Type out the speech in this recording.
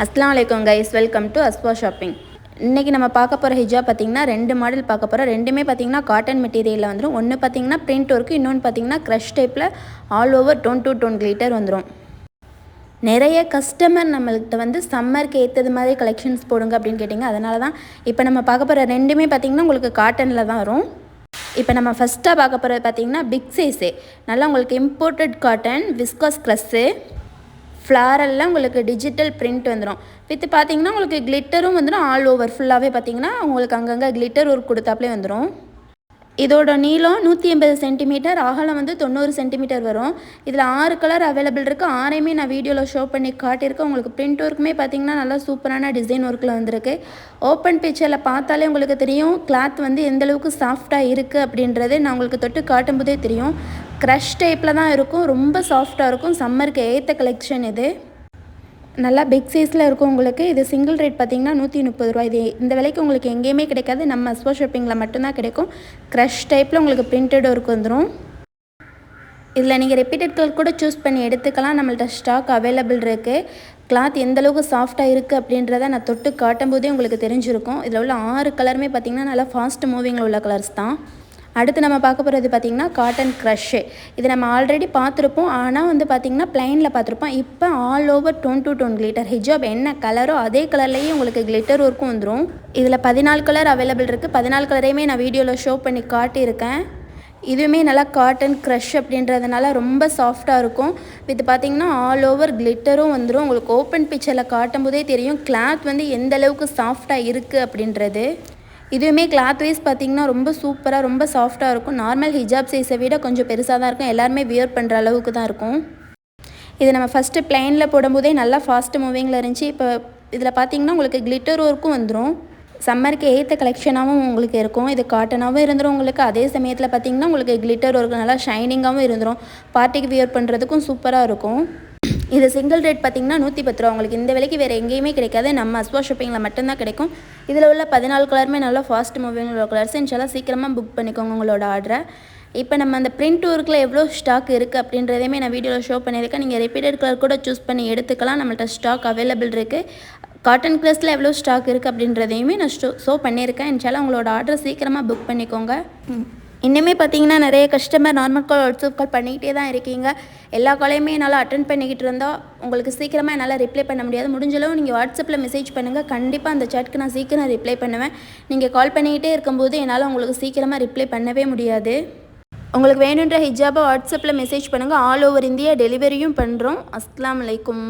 அஸ்ஸலாமு அலைக்கும் guys, welcome to அஸ்வா shopping. இன்றைக்கி நம்ம பார்க்க போகிற ஹிஜாப் பார்த்திங்கன்னா 2 மாடல் பார்க்க போகிறோம். ரெண்டுமே பார்த்திங்கன்னா காட்டன் மெட்டீரியலில் வந்துடும். ஒன்று பார்த்திங்கன்னா பிரிண்ட் ஒர்க்கு, இன்னொன்று பார்த்திங்கன்னா க்ரஷ் டைப்பில் all over tone to tone glitter வந்துடும். நிறைய கஸ்டமர் நம்மள்கிட்ட வந்து சம்மருக்கு ஏற்றது மாதிரி கலெக்ஷன்ஸ் போடுங்க அப்படின்னு கேட்டிங்க. அதனால தான் இப்போ நம்ம பார்க்க போகிற ரெண்டுமே பார்த்திங்கன்னா உங்களுக்கு காட்டனில் தான் வரும். இப்போ நம்ம ஃபஸ்ட்டாக பார்க்க போகிறது பார்த்திங்கன்னா பிக் சைஸு, நல்லா உங்களுக்கு இம்போர்ட்டட் காட்டன் விஸ்காஸ் க்ரஸ்ஸு, ஃப்ளாரலில் உங்களுக்கு டிஜிட்டல் பிரிண்ட் வந்துடும். வித்து பார்த்திங்கன்னா உங்களுக்கு கிளிட்டரும் வந்துடும். ஆல் ஓவர் ஃபுல்லாகவே பார்த்திங்கன்னா உங்களுக்கு அங்கங்கே கிளிட்டர் ஒர்க் கொடுத்தாப்லே வந்துடும். இதோட நீளம் 180 சென்டிமீட்டர், அகலம் வந்து 90 சென்டிமீட்டர் வரும். இதில் 6 கலர் அவைலபிள் இருக்குது. 6மே நான் வீடியோவில் ஷோ பண்ணி காட்டியிருக்கேன். உங்களுக்கு பிரிண்ட் ஒர்க்குமே பார்த்திங்கன்னா நல்லா சூப்பரான டிசைன் ஒர்க்கில் வந்திருக்கு. ஓப்பன் பிக்சரில் பார்த்தாலே உங்களுக்கு தெரியும் கிளாத் வந்து எந்தளவுக்கு சாஃப்டாக இருக்குது அப்படின்றது நான் உங்களுக்கு தொட்டு காட்டும் போதே தெரியும். க்ரஷ் டைப்பில் தான் இருக்கும், ரொம்ப சாஃப்டாக இருக்கும். சம்மருக்கு ஏற்ற கலெக்ஷன் இது. நல்லா பிக் சைஸில் இருக்கும். உங்களுக்கு இது சிங்கிள் ரேட் பார்த்திங்கன்னா 130 ரூபா. இது இந்த விலைக்கு உங்களுக்கு எங்கேயுமே கிடைக்காது, நம்ம அஸ்வா ஷாப்பிங்கில் மட்டும்தான் கிடைக்கும். க்ரஷ் டைப்பில் உங்களுக்கு பிரிண்டட் ஒர்க் வந்துடும். இதில் நீங்கள் ரிப்பீட்டட் கலர் கூட சூஸ் பண்ணி எடுத்துக்கலாம். நம்மள்ட்ட ஸ்டாக் அவைலபிள் இருக்குது. கிளாத் எந்தளவுக்கு சாஃப்டாக இருக்குது அப்படின்றத நான் தொட்டு காட்டும் போதே உங்களுக்கு தெரிஞ்சிருக்கும். இதில் உள்ள 6 கலருமே பார்த்திங்கன்னா நல்லா ஃபாஸ்ட் மூவிங்கில் உள்ள கலர்ஸ் தான். அடுத்து நம்ம பார்க்க போகிறது பார்த்திங்கன்னா காட்டன் க்ரஷ்ஷு. இது நம்ம ஆல்ரெடி பார்த்துருப்போம், ஆனால் வந்து பார்த்திங்கன்னா ப்ளைனில் பார்த்துருப்போம். இப்போ all over tone to tone glitter. ஹிஜாப் என்ன கலரோ அதே கலர்லேயே உங்களுக்கு கிளிட்டர் ஒர்க்கும் வந்துடும். இதில் 14 கலர் அவைலபிள் இருக்குது. 14 கலரையுமே நான் வீடியோவில் ஷோ பண்ணி காட்டியிருக்கேன். இதுவுமே நல்லா காட்டன் க்ரஷ் அப்படின்றதுனால ரொம்ப சாஃப்டாக இருக்கும். இது பார்த்திங்கன்னா ஆல் ஓவர் கிளிட்டரும் வந்துடும். உங்களுக்கு ஓப்பன் பிக்சரில் காட்டும் போதே தெரியும் கிளாத் வந்து எந்த அளவுக்கு சாஃப்டாக இருக்குது அப்படின்றது. இதுவுமே கிளாத் வைஸ் பார்த்திங்கன்னா ரொம்ப சூப்பராக ரொம்ப சாஃப்டாக இருக்கும். நார்மல் ஹிஜாப் சைஸை விட கொஞ்சம் பெருசாக தான் இருக்கும். எல்லாருமே வியர் பண்ணுற அளவுக்கு தான் இருக்கும். இது நம்ம ஃபஸ்ட்டு ப்ளைனில் போடும்போதே நல்லா ஃபாஸ்ட் மூவிங்கில் இருந்துச்சு. இப்போ இதில் பார்த்திங்கன்னா உங்களுக்கு கிளிட்டர் ஒர்க்கும் வந்துடும். சம்மருக்கு ஏற்ற கலெக்ஷனாகவும் உங்களுக்கு இருக்கும். இது காட்டனாகவும் இருந்துடும் உங்களுக்கு. அதே சமயத்தில் பார்த்திங்கன்னா உங்களுக்கு கிளிட்டர் ஒர்க் நல்லா ஷைனிங்காகவும் இருந்துடும். பார்ட்டிக்கு வியர் பண்ணுறதுக்கும் சூப்பராக இருக்கும். இது சிங்கிள் ரேட் பார்த்திங்கன்னா 110 ரூபா. உங்களுக்கு இந்த விலைக்கு வேறு எங்கேயுமே கிடைக்காது, நம்ம அஸ்வா ஷாப்பிங்கில் மட்டும்தான் கிடைக்கும். இதில் உள்ள 14 கலருமே நல்லா ஃபாஸ்ட் மூவிங் உள்ள கலர்ஸ். இன்ஷால்லாம் சீக்கிரமாக புக் பண்ணிக்கோங்க உங்களோட ஆர்டரை. இப்போ நம்ம அந்த பிரிண்ட் ஒர்க்கில் எவ்வளோ ஸ்டாக் இருக்குது அப்படின்றதையுமே நான் வீடியோவில் ஷோ பண்ணியிருக்கேன். நீங்கள் ரிப்பீட்டட் கலர் கூட சூஸ் பண்ணி எடுத்துக்கலாம். நம்மள்ட்ட ஸ்டாக் அவைலபிள் இருக்குது. காட்டன் க்ளஸில் எவ்வளோ ஸ்டாக் இருக்குது அப்படின்றதையுமே நான் ஷோ பண்ணியிருக்கேன். இன்ஷால்லாம் உங்களோட ஆர்டரை சீக்கிரமாக புக் பண்ணிக்கோங்க. இன்னுமே பார்த்தீங்கன்னா நிறைய customer normal call WhatsApp call பண்ணிக்கிட்டே தான் இருக்கீங்க. எல்லா காலையுமே என்னால் அட்டென்ட் பண்ணிக்கிட்டு இருந்தால் உங்களுக்கு சீக்கிரமாக என்னால் ரிப்ளை பண்ண முடியாது. முடிஞ்சளவு நீங்கள் வாட்ஸ்அப்பில் மெசேஜ் பண்ணுங்கள். கண்டிப்பாக அந்த சாட்க்கு நான் சீக்கிரம் ரிப்ளை பண்ணுவேன். நீங்கள் கால் பண்ணிக்கிட்டே இருக்கும்போது என்னால் உங்களுக்கு சீக்கிரமாக ரிப்ளை பண்ணவே முடியாது. உங்களுக்கு வேணுன்ற ஹிஜாபை வாட்ஸ்அப்பில் மெசேஜ் பண்ணுங்கள். ஆல் ஓவர் இந்தியா டெலிவரியும் பண்ணுறோம். அஸ்ஸலாமு அலைக்கும்.